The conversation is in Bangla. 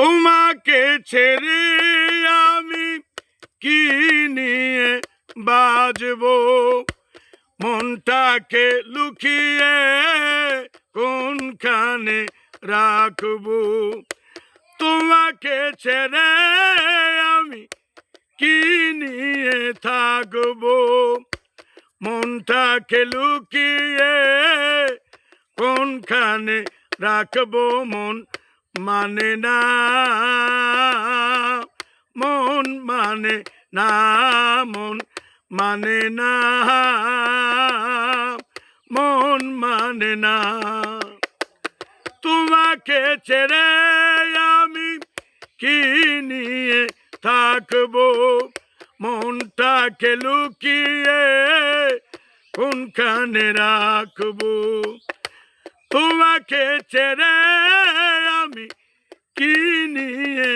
তোমাকে ছেড়ে আমি কি নিয়ে বাজবো, মনটাকে লুকিয়ে কোনখানে রাখবো। তোমাকে ছেড়ে আমি কি নিয়ে থাকবো, মনটাকে লুকিয়ে কোনখানে রাখবো। মন মানে না, মন মানে না, মন মানে না, মন মানে না। তোমাকে ছেড়ে আমি কি নিয়ে থাকবো, মনটাকে লুকিয়ে কোনখানে রাখবো। তোমাকে ছেড়ে আমি কি নিয়ে